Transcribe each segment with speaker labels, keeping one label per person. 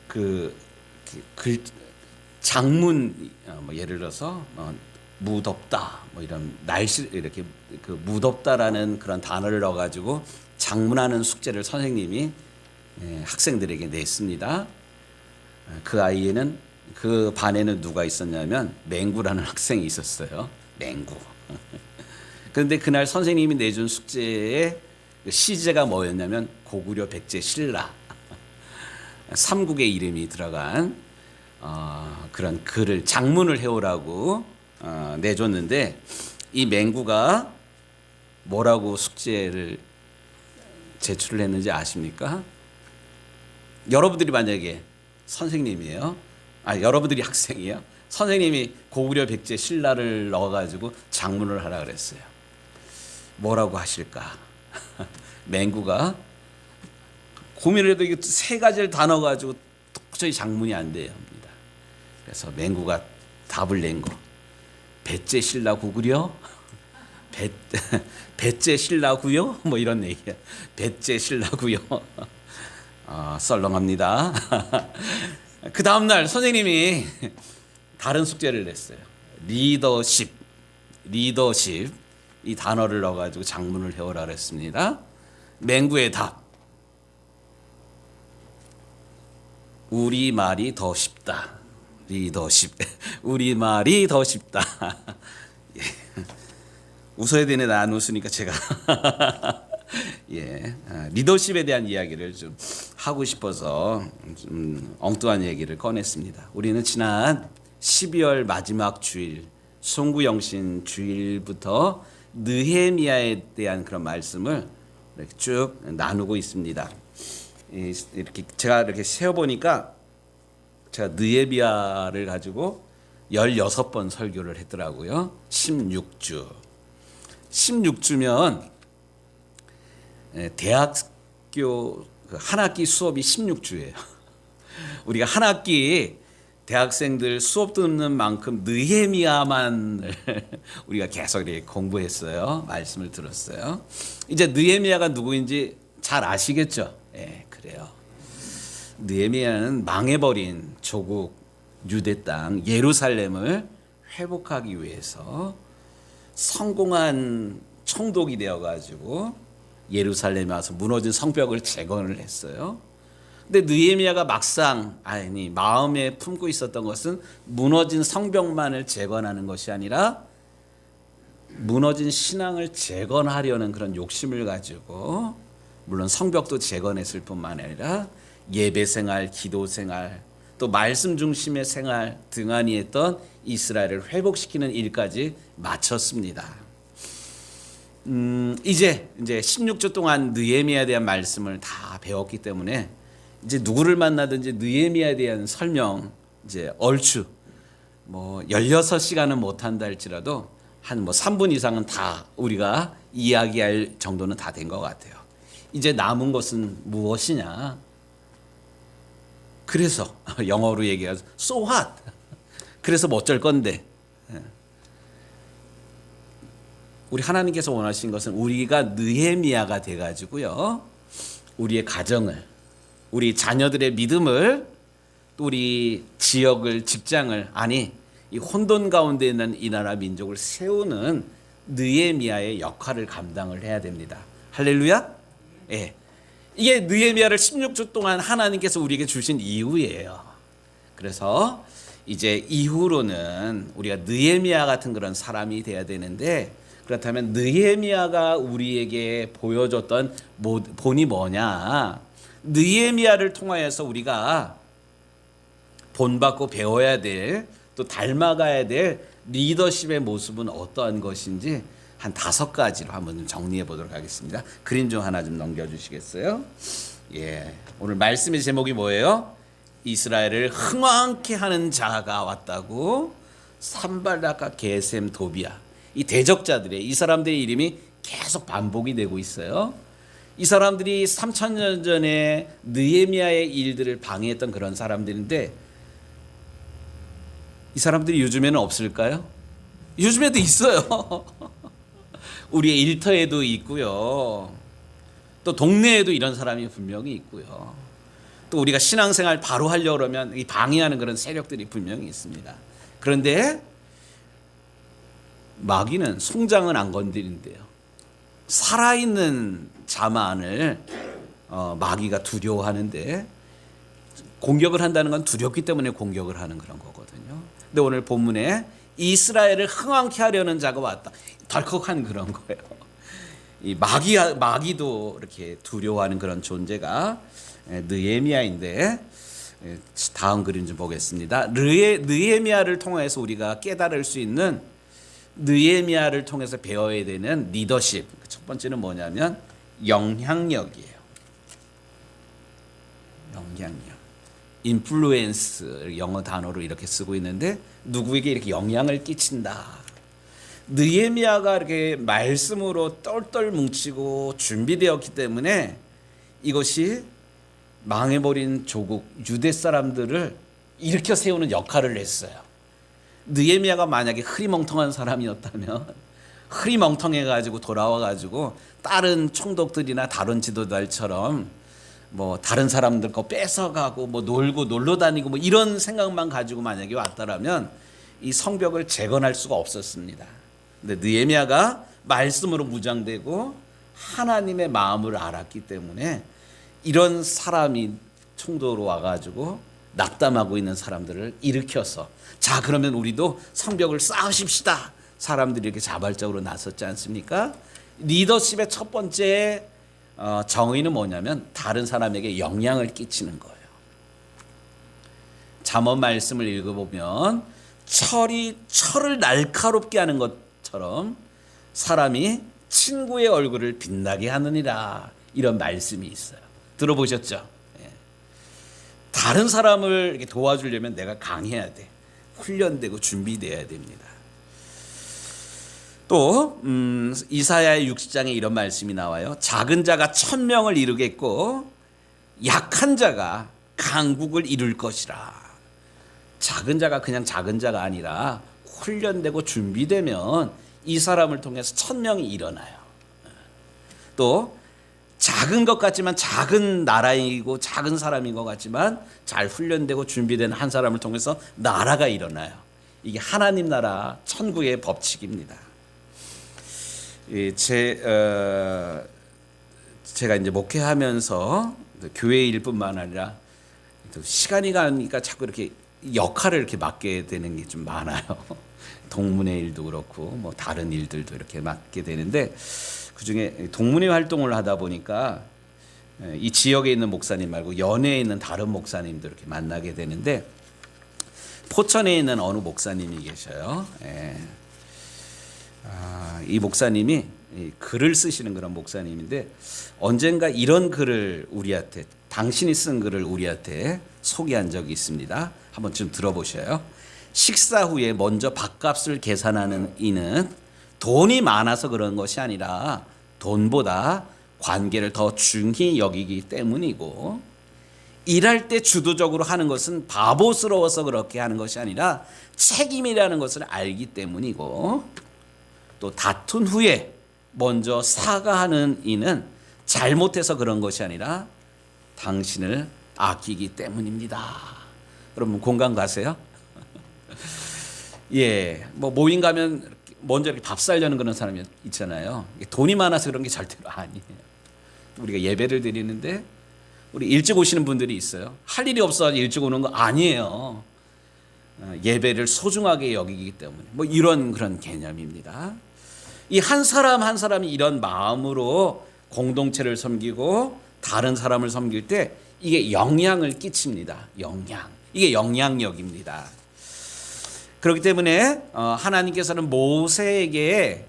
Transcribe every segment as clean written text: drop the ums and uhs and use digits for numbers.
Speaker 1: 그, 글 장문 뭐 예를 들어서 무덥다 뭐 이런 날씨 이렇게 그 무덥다라는 그런 단어를 넣어 가지고 장문하는 숙제를 선생님이 학생들에게 냈습니다. 그 아이에는 그 반에는 누가 있었냐면 맹구라는 학생이 있었어요. 맹구. 그런데 그날 선생님이 내준 숙제의 시제가 뭐였냐면 고구려 백제 신라 삼국의 이름이 들어간 그런 글을 장문을 해오라고 내줬는데 이 맹구가 뭐라고 숙제를 제출을 했는지 아십니까? 여러분들이 만약에 선생님이에요. 여러분들이 학생이에요. 선생님이 고구려 백제 신라를 넣어가지고 장문을 하라 그랬어요. 뭐라고 하실까? 맹구가 고민을 해도 이게 세 가지를 다 넣어가지고 도저히 장문이 안 돼요. 그래서 맹구가 답을 낸 거. 백제 신라 고구려? 백제 신라구요? 뭐 이런 얘기야. 백제 신라구요. 썰렁합니다. 그 다음날 선생님이 다른 숙제를 냈어요. 리더십 이 단어를 넣어가지고 장문을 해오라 그랬습니다. 맹구의 답. 우리 말이 더 쉽다. 리더십. 우리 말이 더 쉽다. 예. 웃어야 되네. 나 안 웃으니까 제가. 예. 리더십에 대한 이야기를 좀 하고 싶어서 좀 엉뚱한 얘기를 꺼냈습니다. 우리는 지난 12월 마지막 주일 송구영신 주일부터 느헤미야에 대한 그런 말씀을 이렇게 쭉 나누고 있습니다. 이렇게 제가 이렇게 세어보니까 제가 느헤미야를 가지고 16번 설교를 했더라고요. 16주면 대학교 한 학기 수업이 16주예요. 우리가 한 학기 대학생들 수업 듣는 만큼 느헤미야만 우리가 계속 이렇게 공부했어요. 말씀을 들었어요. 이제 느헤미야가 누구인지 잘 아시겠죠? 예, 그래요. 느헤미야는 망해버린 조국 유대 땅 예루살렘을 회복하기 위해서 성공한 총독이 되어가지고 예루살렘에 와서 무너진 성벽을 재건을 했어요. 근데 느헤미야가 막상 마음에 품고 있었던 것은 무너진 성벽만을 재건하는 것이 아니라 무너진 신앙을 재건하려는 그런 욕심을 가지고 물론 성벽도 재건했을 뿐만 아니라 예배 생활, 기도 생활, 또 말씀 중심의 생활 등한히 했던 이스라엘을 회복시키는 일까지 마쳤습니다. 이제 16주 동안 느헤미야에 대한 말씀을 다 배웠기 때문에 이제 누구를 만나든지 느헤미야에 대한 설명 이제 얼추 16시간은 못 한다 할지라도 한 3분 이상은 다 우리가 이야기할 정도는 다 된 것 같아요. 이제 남은 것은 무엇이냐? 그래서 영어로 얘기해서 so what? 그래서 뭐 어쩔 건데? 우리 하나님께서 원하신 것은 우리가 느헤미야가 돼가지고요, 우리의 가정을, 우리 자녀들의 믿음을, 또 우리 지역을, 직장을, 이 혼돈 가운데 있는 이 나라 민족을 세우는 느헤미야의 역할을 감당을 해야 됩니다. 할렐루야? 예. 이게 느헤미야를 16주 동안 하나님께서 우리에게 주신 이유예요. 그래서 이제 이후로는 우리가 느헤미야 같은 그런 사람이 돼야 되는데, 그렇다면 느헤미야가 우리에게 보여줬던 본이 뭐냐? 느헤미야를 통하여서 우리가 본받고 배워야 될, 또 닮아가야 될 리더십의 모습은 어떠한 것인지 한 5가지로 한번 좀 정리해 보도록 하겠습니다. 그림 좀 하나 좀 넘겨주시겠어요? 예, 오늘 말씀의 제목이 뭐예요? 이스라엘을 흥왕케 하는 자가 왔다고. 산발락과 게셈, 도비야, 이 대적자들의, 이 사람들의 이름이 계속 반복이 되고 있어요. 이 사람들이 3000년 전에 느헤미야의 일들을 방해했던 그런 사람들인데, 이 사람들이 요즘에는 없을까요? 요즘에도 있어요. 우리의 일터에도 있고요, 또 동네에도 이런 사람이 분명히 있고요. 또 우리가 신앙생활 바로 하려고 그러면 이 방해하는 그런 세력들이 분명히 있습니다. 그런데 마귀는 송장은 안 건드린대요. 살아있는 자만을 마귀가 두려워하는데, 공격을 한다는 건 두렵기 때문에 공격을 하는 그런 거거든요. 근데 오늘 본문에 이스라엘을 흥왕케 하려는 자가 왔다. 덜컥한 그런 거예요. 이 마귀도 이렇게 두려워하는 그런 존재가 느헤미야인데, 다음 그림 좀 보겠습니다. 느헤미야를 통해서 우리가 깨달을 수 있는, 느헤미야를 통해서 배워야 되는 리더십, 첫 번째는 뭐냐면 영향력이에요. 영향력. 인플루엔스, 영어 단어로 이렇게 쓰고 있는데, 누구에게 이렇게 영향을 끼친다. 느헤미야가 이렇게 말씀으로 똘똘 뭉치고 준비되었기 때문에 이것이 망해버린 조국 유대 사람들을 일으켜 세우는 역할을 했어요. 느헤미야가 만약에 흐리멍텅한 사람이었다면, 흐리멍텅해가지고 돌아와가지고 다른 총독들이나 다른 지도자들처럼 뭐 다른 사람들 거 뺏어가고 뭐 놀고 놀러 다니고 뭐 이런 생각만 가지고 만약에 왔다라면 이 성벽을 재건할 수가 없었습니다. 근데 느헤미야가 말씀으로 무장되고 하나님의 마음을 알았기 때문에 이런 사람이 총독으로 와가지고 낙담하고 있는 사람들을 일으켜서, 자 그러면 우리도 성벽을 쌓으십시다. 사람들이 이렇게 자발적으로 나섰지 않습니까? 리더십의 첫 번째 정의는 뭐냐면 다른 사람에게 영향을 끼치는 거예요. 잠언 말씀을 읽어보면 철을 날카롭게 하는 것처럼 사람이 친구의 얼굴을 빛나게 하느니라, 이런 말씀이 있어요. 들어보셨죠? 다른 사람을 이렇게 도와주려면 내가 강해야 돼. 훈련되고 준비되어야 됩니다. 또 이사야의 60장에 이런 말씀이 나와요. 작은 자가 1000명을 이루겠고 약한 자가 강국을 이룰 것이라. 작은 자가 그냥 작은 자가 아니라 훈련되고 준비되면 이 사람을 통해서 1000명이 일어나요. 또 작은 것 같지만, 작은 나라이고 작은 사람인 것 같지만 잘 훈련되고 준비된 한 사람을 통해서 나라가 일어나요. 이게 하나님 나라 천국의 법칙입니다. 제가 이제 목회하면서 교회 일뿐만 아니라 시간이 가니까 자꾸 이렇게 역할을 이렇게 맡게 되는 게 좀 많아요. 동문회 일도 그렇고 뭐 다른 일들도 이렇게 맡게 되는데, 그중에 동문회 활동을 하다 보니까 이 지역에 있는 목사님 말고 연해에 있는 다른 목사님도 이렇게 만나게 되는데, 포천에 있는 어느 목사님이 계셔요. 이 목사님이 글을 쓰시는 그런 목사님인데, 언젠가 이런 글을 우리한테, 당신이 쓴 글을 우리한테 소개한 적이 있습니다. 한번 좀 들어보셔요. 식사 후에 먼저 밥값을 계산하는 이는 돈이 많아서 그런 것이 아니라 돈보다 관계를 더 중히 여기기 때문이고, 일할 때 주도적으로 하는 것은 바보스러워서 그렇게 하는 것이 아니라 책임이라는 것을 알기 때문이고, 또 다툰 후에 먼저 사과하는 이는 잘못해서 그런 것이 아니라 당신을 아끼기 때문입니다. 여러분 공감 가세요? 뭐 모임 가면 먼저 이렇게 밥 살려는 그런 사람이 있잖아요. 돈이 많아서 그런 게 절대로 아니에요. 우리가 예배를 드리는데 우리 일찍 오시는 분들이 있어요. 할 일이 없어 일찍 오는 거 아니에요. 예배를 소중하게 여기기 때문에 뭐 이런 그런 개념입니다. 이 한 사람 한 사람이 이런 마음으로 공동체를 섬기고 다른 사람을 섬길 때 이게 영향을 끼칩니다. 이게 영향력입니다. 그렇기 때문에 하나님께서는 모세에게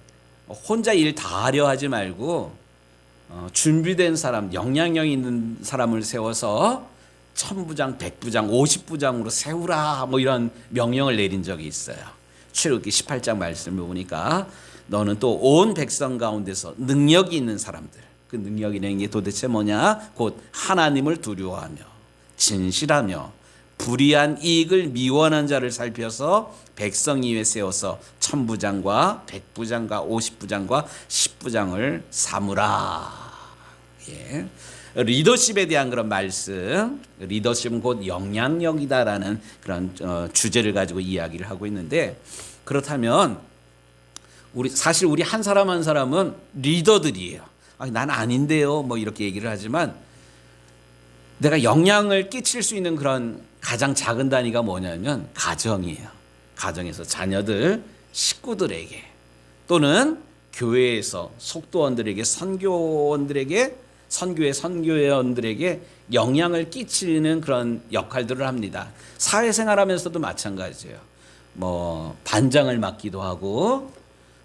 Speaker 1: 혼자 일 다 하려 하지 말고 준비된 사람, 영향력 있는 사람을 세워서 1000부장, 100부장, 50부장으로 세우라, 뭐 이런 명령을 내린 적이 있어요. 출애굽기 18장 말씀을 보니까 너는 또 온 백성 가운데서 능력이 있는 사람들, 그 능력이라는 게 도대체 뭐냐? 곧 하나님을 두려워하며 진실하며 불의한 이익을 미워하는 자를 살펴서 백성 위에 세워서 1000부장과 100부장과 50부장과 10부장을 삼으라. 리더십에 대한 그런 말씀, 리더십은 곧 영향력이다라는 그런 주제를 가지고 이야기를 하고 있는데, 그렇다면 사실 우리 한 사람 한 사람은 리더들이에요. 난 아닌데요, 뭐 이렇게 얘기를 하지만 내가 영향을 끼칠 수 있는 그런 가장 작은 단위가 뭐냐면 가정이에요. 가정에서 자녀들, 식구들에게 또는 교회에서 속도원들에게, 선교원들에게, 선교회 선교회원들에게 영향을 끼치는 그런 역할들을 합니다. 사회생활하면서도 마찬가지예요. 뭐 반장을 맡기도 하고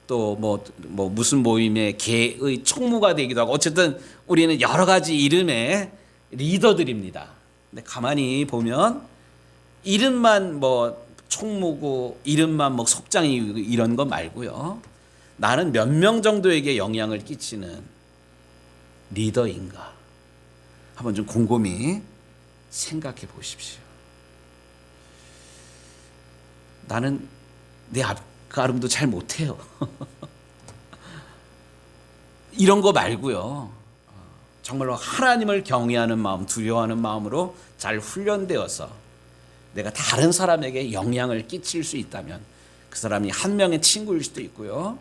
Speaker 1: 또 뭐 무슨 모임의 개의 총무가 되기도 하고, 어쨌든 우리는 여러 가지 이름의 리더들입니다. 근데 가만히 보면 이름만 뭐 총무고 이름만 뭐 속장이고 이런 거 말고요. 나는 몇 명 정도에게 영향을 끼치는 리더인가? 한번 좀 곰곰이 생각해 보십시오. 나는 내 앞가름도 잘 못해요. 이런 거 말고요. 정말로 하나님을 경외하는 마음, 두려워하는 마음으로 잘 훈련되어서 내가 다른 사람에게 영향을 끼칠 수 있다면, 그 사람이 한 명의 친구일 수도 있고요.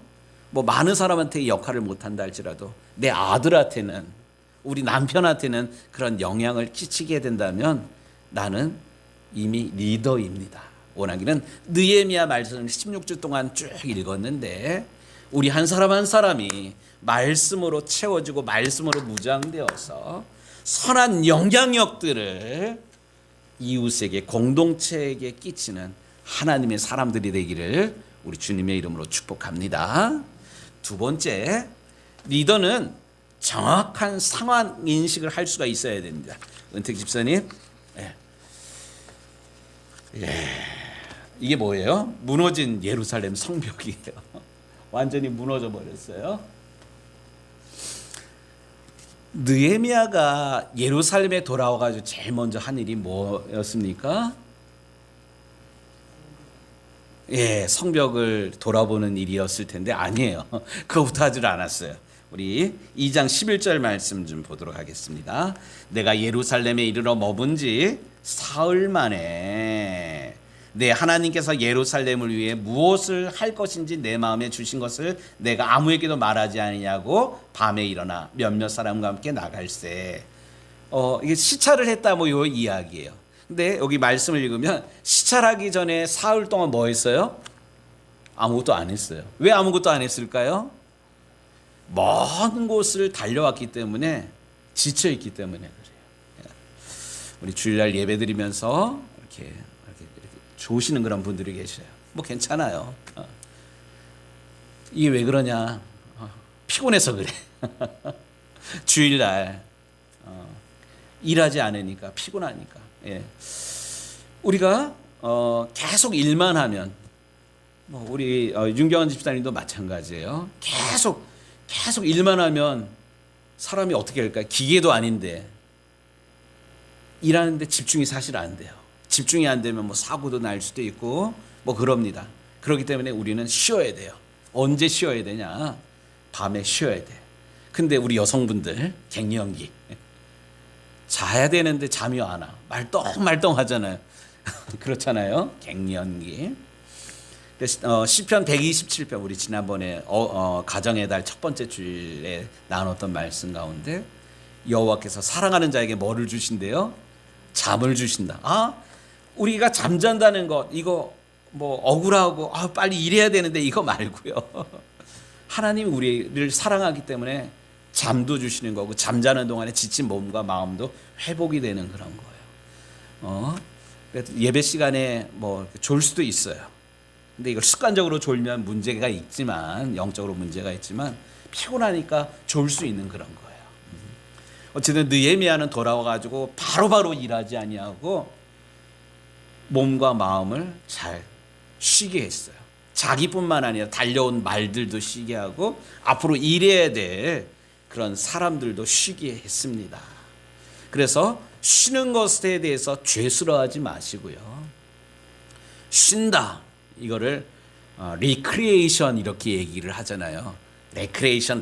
Speaker 1: 뭐 많은 사람한테 역할을 못한다 할지라도 내 아들한테는, 우리 남편한테는 그런 영향을 끼치게 된다면 나는 이미 리더입니다. 원하기는 느헤미야 말씀을 16주 동안 쭉 읽었는데, 우리 한 사람 한 사람이 말씀으로 채워지고 말씀으로 무장되어서 선한 영향력들을 이웃에게, 공동체에게 끼치는 하나님의 사람들이 되기를 우리 주님의 이름으로 축복합니다. 두 번째, 리더는 정확한 상황 인식을 할 수가 있어야 됩니다. 은택 집사님, 이게 뭐예요? 무너진 예루살렘 성벽이에요. 완전히 무너져 버렸어요. 느헤미야가 예루살렘에 돌아와가지고 제일 먼저 한 일이 뭐였습니까? 성벽을 돌아보는 일이었을 텐데 아니에요. 그거부터 하질 않았어요. 우리 2장 11절 말씀 좀 보도록 하겠습니다. 내가 예루살렘에 이르러 머문 지 사흘 만에 내 하나님께서 예루살렘을 위해 무엇을 할 것인지 내 마음에 주신 것을 내가 아무에게도 말하지 아니냐고 밤에 일어나 몇몇 사람과 함께 나갈세. 이게 시찰을 했다 뭐 요 이야기예요. 근데 여기 말씀을 읽으면 시찰하기 전에 사흘 동안 뭐 했어요? 아무것도 안 했어요. 왜 아무것도 안 했을까요? 먼 곳을 달려왔기 때문에, 지쳐있기 때문에 그래요. 우리 주일날 예배 드리면서 이렇게 좋으시는 그런 분들이 계셔요. 뭐 괜찮아요. 이게 왜 그러냐? 피곤해서 그래. 주일날 일하지 않으니까, 피곤하니까. 우리가 계속 일만 하면, 뭐 우리 윤경원 집사님도 마찬가지예요. 계속 일만 하면 사람이 어떻게 할까요? 기계도 아닌데 일하는데 집중이 사실 안 돼요. 집중이 안 되면 뭐 사고도 날 수도 있고 뭐 그럽니다. 그렇기 때문에 우리는 쉬어야 돼요. 언제 쉬어야 되냐? 밤에 쉬어야 돼. 근데 우리 여성분들 갱년기, 자야 되는데 잠이 안 와. 말똥말똥 하잖아요. 그렇잖아요. 갱년기. 시편 127편, 우리 지난번에 가정의 달 첫 번째 주일에 나눴던 말씀 가운데 여호와께서 사랑하는 자에게 뭐를 주신대요? 잠을 주신다. 우리가 잠잔다는 것, 이거 뭐 억울하고 빨리 일해야 되는데 이거 말고요. 하나님이 우리를 사랑하기 때문에 잠도 주시는 거고, 잠자는 동안에 지친 몸과 마음도 회복이 되는 그런 거예요. 예배 시간에 뭐 졸 수도 있어요. 근데 이걸 습관적으로 졸면 문제가 있지만, 영적으로 문제가 있지만 피곤하니까 졸 수 있는 그런 거예요. 어쨌든 느헤미야는 돌아와가지고 바로바로 일하지 아니하고 몸과 마음을 잘 쉬게 했어요. 자기뿐만 아니라 달려온 말들도 쉬게 하고 앞으로 일해야 될 그런 사람들도 쉬게 했습니다. 그래서 쉬는 것에 대해서 죄스러워하지 마시고요. 쉰다, 이거를 리크리에이션 이렇게 얘기를 하잖아요. 레크레이션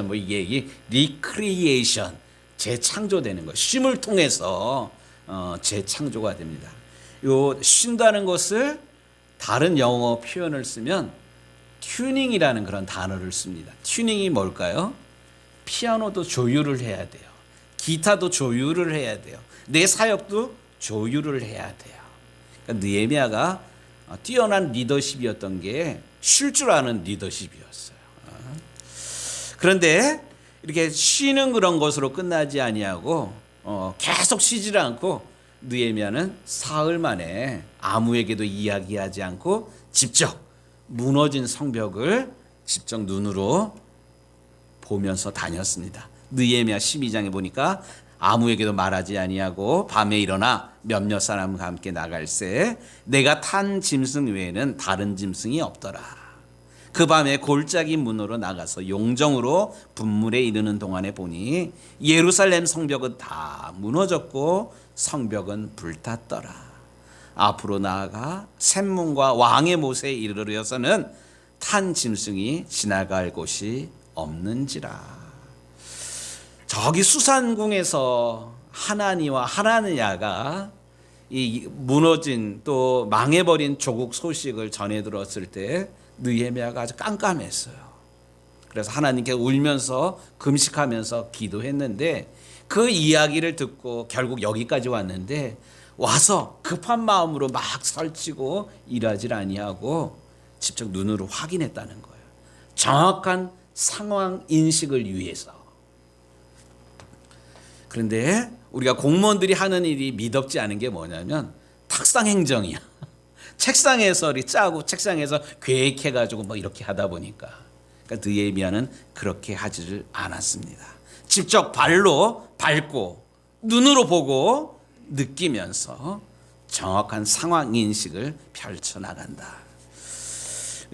Speaker 1: 뭐 이게 리크리에이션, 재창조되는 거예요. 쉼을 통해서 재창조가 됩니다. 요 쉰다는 것을 다른 영어 표현을 쓰면 튜닝이라는 그런 단어를 씁니다. 튜닝이 뭘까요? 피아노도 조율을 해야 돼요. 기타도 조율을 해야 돼요. 내 사역도 조율을 해야 돼요. 그러니까 느헤미야가 뛰어난 리더십이었던 게 쉴 줄 아는 리더십이었어요. 그런데 이렇게 쉬는 그런 것으로 끝나지 아니하고 계속 쉬지를 않고 느헤미야는 사흘 만에 아무에게도 이야기하지 않고 직접 무너진 성벽을 직접 눈으로 보면서 다녔습니다. 느헤미야 12장에 보니까 아무에게도 말하지 아니하고 밤에 일어나 몇몇 사람과 함께 나갈새 내가 탄 짐승 외에는 다른 짐승이 없더라. 그 밤에 골짜기 문으로 나가서 용정으로 분물에 이르는 동안에 보니 예루살렘 성벽은 다 무너졌고 성벽은 불탔더라. 앞으로 나아가 샘문과 왕의 못에 이르러서는 탄 짐승이 지나갈 곳이 없는지라. 저기 수산궁에서 하나니와 하나느냐가 이 무너진 또 망해버린 조국 소식을 전해 들었을 때 느헤미야가 아주 깜깜했어요. 그래서 하나님께 울면서 금식하면서 기도했는데 그 이야기를 듣고 결국 여기까지 왔는데 와서 급한 마음으로 막 설치고 일하지 아니하고 직접 눈으로 확인했다는 거예요. 정확한 상황 인식을 위해서. 그런데 우리가 공무원들이 하는 일이 미덥지 않은 게 뭐냐면 탁상 행정이야. 책상에서 짜고 책상에서 계획해가지고 뭐 이렇게 하다 보니까 그러니까 느헤미야는 그렇게 하지를 않았습니다. 직접 발로 밟고 눈으로 보고 느끼면서 정확한 상황 인식을 펼쳐나간다.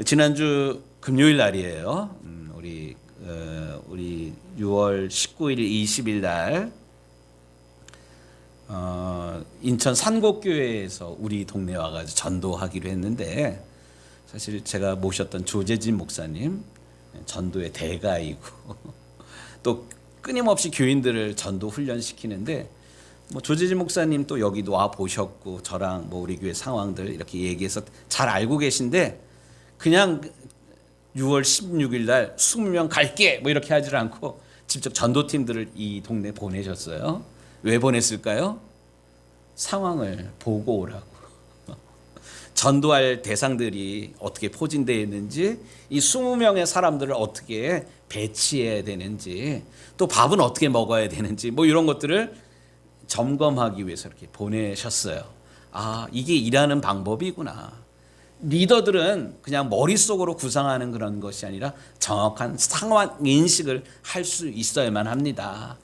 Speaker 1: 지난주 금요일 날이에요. 우리 6월 19일, 20일 날 인천 산곡교회에서 우리 동네에 와가지고 전도하기로 했는데 사실 제가 모셨던 조재진 목사님 전도의 대가이고 또 끊임없이 교인들을 전도 훈련시키는데 뭐 조재진 목사님 또 여기도 와 보셨고 저랑 뭐 우리 교회 상황들 이렇게 얘기해서 잘 알고 계신데 그냥 6월 16일 날 20명 갈게 뭐 이렇게 하지 않고 직접 전도팀들을 이 동네 보내셨어요. 왜 보냈을까요? 상황을 보고 오라고. 전도할 대상들이 어떻게 포진되어 있는지, 이 20명의 사람들을 어떻게 배치해야 되는지, 또 밥은 어떻게 먹어야 되는지, 뭐 이런 것들을 점검하기 위해서 이렇게 보내셨어요. 아, 이게 일하는 방법이구나. 리더들은 그냥 머릿속으로 구상하는 그런 것이 아니라 정확한 상황 인식을 할 수 있어야만 합니다.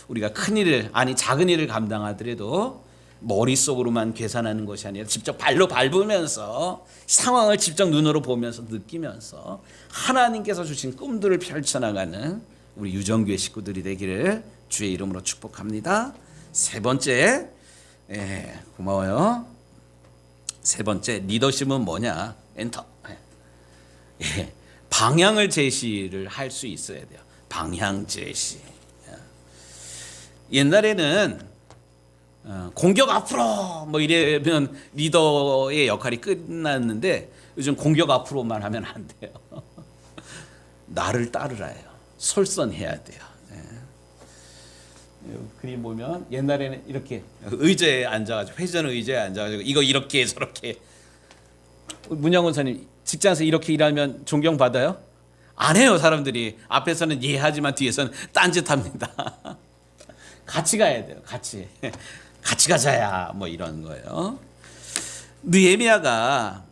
Speaker 1: 우리가 큰 일을, 아니 작은 일을 감당하더라도 머릿속으로만 계산하는 것이 아니라 직접 발로 밟으면서 상황을 직접 눈으로 보면서 느끼면서 하나님께서 주신 꿈들을 펼쳐나가는 우리 유정교회 식구들이 되기를 주의 이름으로 축복합니다. 세 번째, 고마워요. 세 번째, 리더십은 뭐냐? 엔터. 방향을 제시를 할 수 있어야 돼요. 방향 제시. 옛날에는 공격 앞으로 뭐 이러면 리더의 역할이 끝났는데 요즘 공격 앞으로만 하면 안 돼요. 나를 따르라요. 솔선해야 돼요. 그림 보면 옛날에는 이렇게 의자에 앉아가지고 회전 의자에 앉아가지고 이거 이렇게 저렇게. 문양원 사님 직장에서 이렇게 일하면 존경받아요? 안 해요. 사람들이 앞에서는 이해하지만 뒤에서는 딴짓합니다. 같이 가야 돼요. 같이 가자야 뭐 이런 거예요. 느헤미야가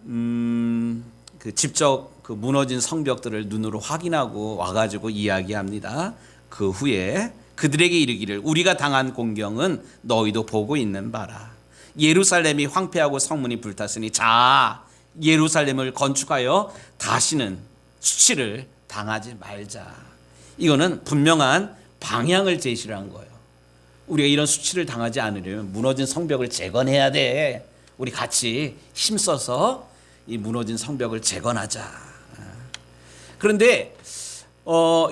Speaker 1: 그 직접 그 무너진 성벽들을 눈으로 확인하고 와가지고 이야기합니다. 그 후에 그들에게 이르기를 우리가 당한 공경은 너희도 보고 있는 바라. 예루살렘이 황폐하고 성문이 불탔으니 자 예루살렘을 건축하여 다시는 수치를 당하지 말자. 이거는 분명한 방향을 제시를 한 거예요. 우리가 이런 수치를 당하지 않으려면 무너진 성벽을 재건해야 돼. 우리 같이 힘써서 이 무너진 성벽을 재건하자. 그런데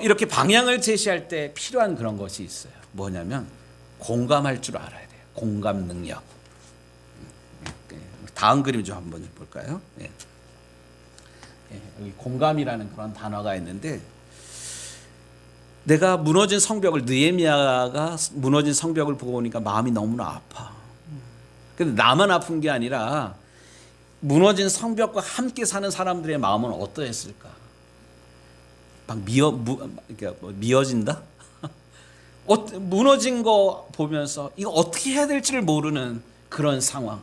Speaker 1: 이렇게 방향을 제시할 때 필요한 그런 것이 있어요. 뭐냐면 공감할 줄 알아야 돼요. 공감 능력. 다음 그림 좀 한번 볼까요? 예. 예, 여기 공감이라는 그런 단어가 있는데, 내가 무너진 성벽을, 느헤미야가 무너진 성벽을 보고 보니까 마음이 너무나 아파. 근데 나만 아픈 게 아니라 무너진 성벽과 함께 사는 사람들의 마음은 어떠했을까? 막 미어진다? 무너진 거 보면서 이거 어떻게 해야 될지를 모르는 그런 상황.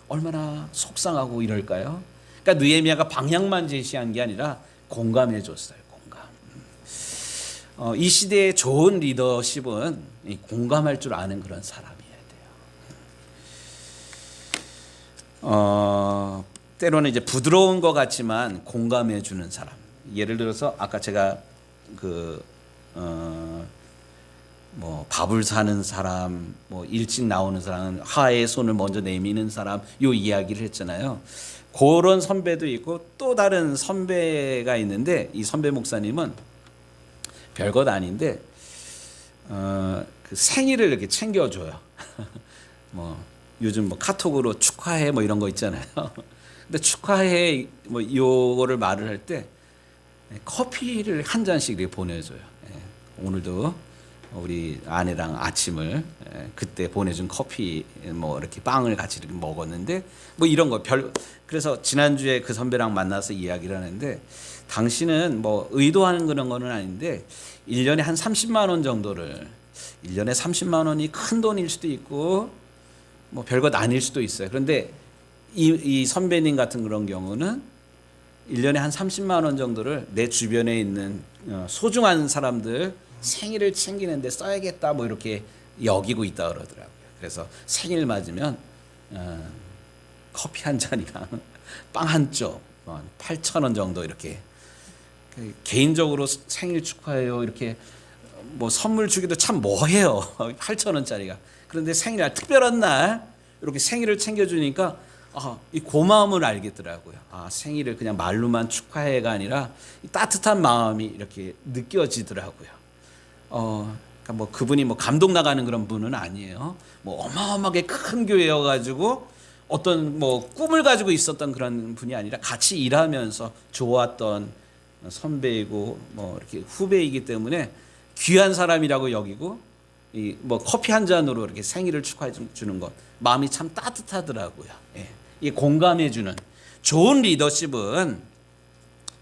Speaker 1: 얼마나 속상하고 이럴까요? 그러니까 느헤미야가 방향만 제시한 게 아니라 공감해 줬어요. 공감. 이 시대의 좋은 리더십은 공감할 줄 아는 그런 사람이어야 돼요. 때로는 이제 부드러운 것 같지만 공감해 주는 사람. 예를 들어서 아까 제가 뭐 밥을 사는 사람, 뭐 일찍 나오는 사람, 하에 손을 먼저 내미는 사람, 요 이야기를 했잖아요. 그런 선배도 있고 또 다른 선배가 있는데, 이 선배 목사님은 별것 아닌데 그 생일을 이렇게 챙겨줘요. 뭐 요즘 뭐 카톡으로 축하해 뭐 이런 거 있잖아요. 근데 축하해 뭐 요거를 말을 할 때 커피를 한 잔씩 이렇게 보내줘요. 오늘도 우리 아내랑 아침을 그때 보내준 커피 뭐 이렇게 빵을 같이 이렇게 먹었는데 뭐 이런 거 그래서 지난주에 그 선배랑 만나서 이야기를 하는데, 당신은 뭐 의도하는 그런 거는 아닌데 1년에 한 30만 원 정도를, 1년에 30만 원이 큰 돈일 수도 있고 뭐 별것 아닐 수도 있어요. 그런데 이 선배님 같은 그런 경우는 1년에 한 30만 원 정도를 내 주변에 있는 소중한 사람들 생일을 챙기는데 써야겠다 뭐 이렇게 여기고 있다 그러더라고요. 그래서 생일 맞으면 커피 한 잔이랑 빵 한 쪽 8,000원 정도 이렇게, 개인적으로 생일 축하해요 이렇게 뭐 선물 주기도 참 뭐해요. 8,000원짜리가. 그런데 생일날 특별한 날 이렇게 생일을 챙겨주니까 이 고마움을 알겠더라고요. 생일을 그냥 말로만 축하해가 아니라 따뜻한 마음이 이렇게 느껴지더라고요. 그러니까 뭐 그분이 뭐 감동 나가는 그런 분은 아니에요. 뭐 어마어마하게 큰 교회여가지고 어떤 뭐 꿈을 가지고 있었던 그런 분이 아니라 같이 일하면서 좋았던 선배이고 뭐 이렇게 후배이기 때문에 귀한 사람이라고 여기고, 이 뭐 커피 한 잔으로 이렇게 생일을 축하해 주는 것 마음이 참 따뜻하더라고요. 예. 이 공감해 주는 좋은 리더십은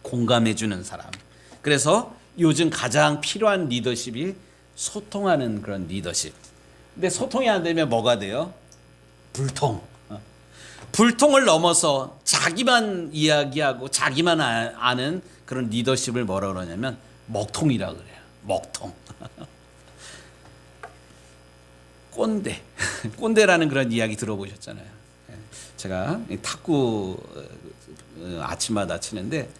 Speaker 1: 공감해 주는 사람. 그래서 요즘 가장 필요한 리더십이 소통하는 그런 리더십. 근데 소통이 안 되면 뭐가 돼요? 불통. 불통을 넘어서 자기만 이야기하고 자기만 아는 그런 리더십을 뭐라 그러냐면 먹통이라고 그래요. 먹통. 꼰대. 꼰대라는 그런 이야기 들어보셨잖아요. 제가 탁구 아침마다 치는데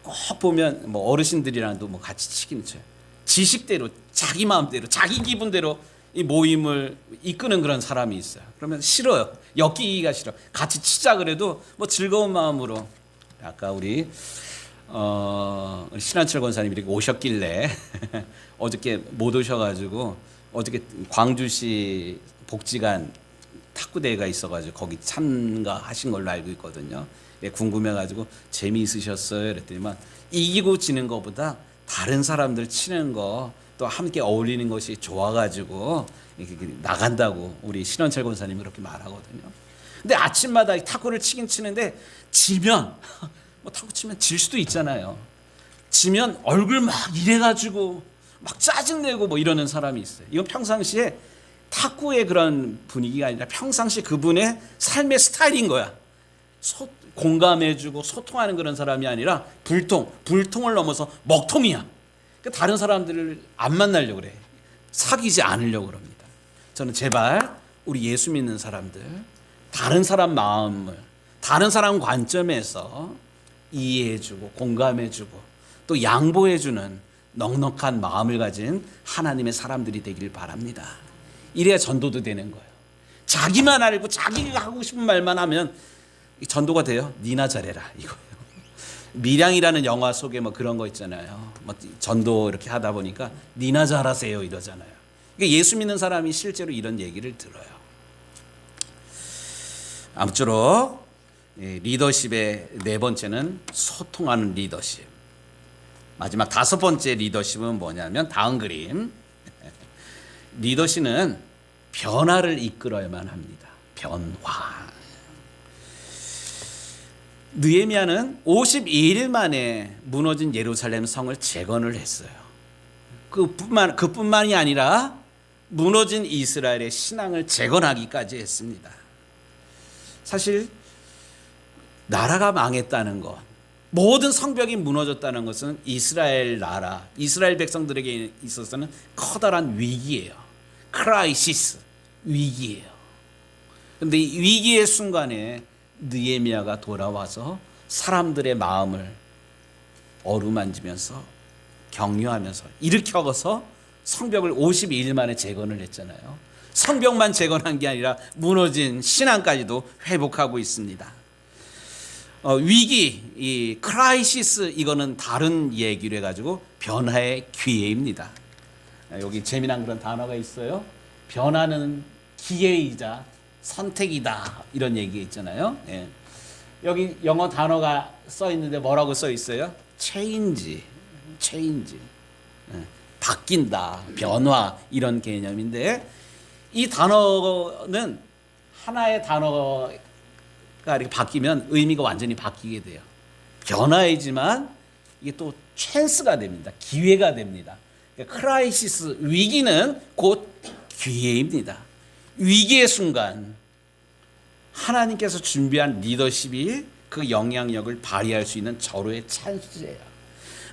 Speaker 1: 꼭 보면 뭐 어르신들이랑도 뭐 같이 치긴 쳐요. 지식대로, 자기 마음대로, 자기 기분대로 이 모임을 이끄는 그런 사람이 있어요. 그러면 싫어요. 엮이기가 싫어. 같이 치자 그래도 뭐 즐거운 마음으로. 아까 우리 신한철 권사님이 이렇게 오셨길래 어저께 못 오셔가지고 어저께 광주시 복지관 탁구대회가 있어가지고 거기 참가하신 걸로 알고 있거든요. 궁금해가지고 재미있으셨어요? 그랬더니만 이기고 지는 것보다 다른 사람들 치는 거 또 함께 어울리는 것이 좋아가지고 이렇게 나간다고 우리 신원철 권사님이 그렇게 말하거든요. 근데 아침마다 탁구를 치긴 치는데 지면 뭐 탁구 치면 질 수도 있잖아요. 지면 얼굴 막 이래가지고 막 짜증내고 뭐 이러는 사람이 있어요. 이건 평상시에 탁구의 그런 분위기가 아니라 평상시 그분의 삶의 스타일인 거야. 공감해주고 소통하는 그런 사람이 아니라 불통을 넘어서 먹통이야. 그러니까 다른 사람들을 안 만나려고 그래. 사귀지 않으려고 그럽니다. 저는 제발 우리 예수 믿는 사람들, 다른 사람 마음을 다른 사람 관점에서 이해해주고 공감해주고 또 양보해주는 넉넉한 마음을 가진 하나님의 사람들이 되길 바랍니다. 이래야 전도도 되는 거예요. 자기만 알고 자기가 하고 싶은 말만 하면 전도가 돼요. 니나 잘해라 이거예요. 밀양이라는 영화 속에 뭐 그런 거 있잖아요. 뭐 전도 이렇게 하다 보니까 니나 잘하세요 이러잖아요. 그러니까 예수 믿는 사람이 실제로 이런 얘기를 들어요. 아무쪼록 리더십의 네 번째는 소통하는 리더십. 마지막 다섯 번째 리더십은 뭐냐면 다음 그림. 리더십은 변화를 이끌어야만 합니다. 변화. 느헤미야는 52일 만에 무너진 예루살렘 성을 재건을 했어요. 그뿐만이 아니라 무너진 이스라엘의 신앙을 재건하기까지 했습니다. 사실 나라가 망했다는 것, 모든 성벽이 무너졌다는 것은 이스라엘 나라, 이스라엘 백성들에게 있어서는 커다란 위기예요. 크라이시스, 위기예요. 그런데 이 위기의 순간에 느헤미야가 돌아와서 사람들의 마음을 어루만지면서 격려하면서 일으켜서 성벽을 52일 만에 재건을 했잖아요. 성벽만 재건한 게 아니라 무너진 신앙까지도 회복하고 있습니다. 위기, 이 크라이시스, 이거는 다른 얘기를 해가지고 변화의 기회입니다. 여기 재미난 그런 단어가 있어요. 변화는 기회이자 선택이다, 이런 얘기 있잖아요. 예. 여기 영어 단어가 써 있는데 뭐라고 써 있어요? change. 예. 바뀐다, 변화, 이런 개념인데, 이 단어는 하나의 단어가 이렇게 바뀌면 의미가 완전히 바뀌게 돼요. 변화이지만 이게 또 찬스가 됩니다. 기회가 됩니다. 그러니까 크라이시스, 위기는 곧 기회입니다. 위기의 순간 하나님께서 준비한 리더십이 그 영향력을 발휘할 수 있는 절호의 찬스예요.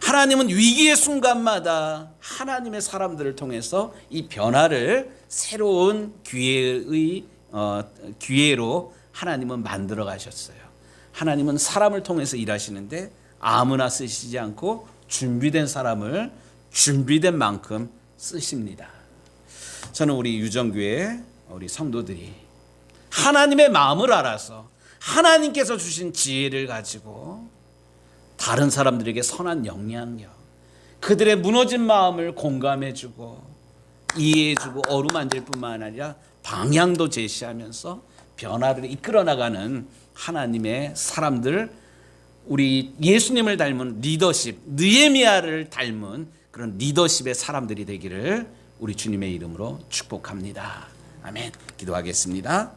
Speaker 1: 하나님은 위기의 순간마다 하나님의 사람들을 통해서 이 변화를 새로운 기회로 하나님은 만들어 가셨어요. 하나님은 사람을 통해서 일하시는데 아무나 쓰시지 않고 준비된 사람을 준비된 만큼 쓰십니다. 저는 우리 유정교회 우리 성도들이 하나님의 마음을 알아서 하나님께서 주신 지혜를 가지고 다른 사람들에게 선한 영향력, 그들의 무너진 마음을 공감해주고 이해해주고 어루만질 뿐만 아니라 방향도 제시하면서 변화를 이끌어 나가는 하나님의 사람들, 우리 예수님을 닮은 리더십, 느헤미야를 닮은 그런 리더십의 사람들이 되기를 우리 주님의 이름으로 축복합니다. 아멘. 기도하겠습니다.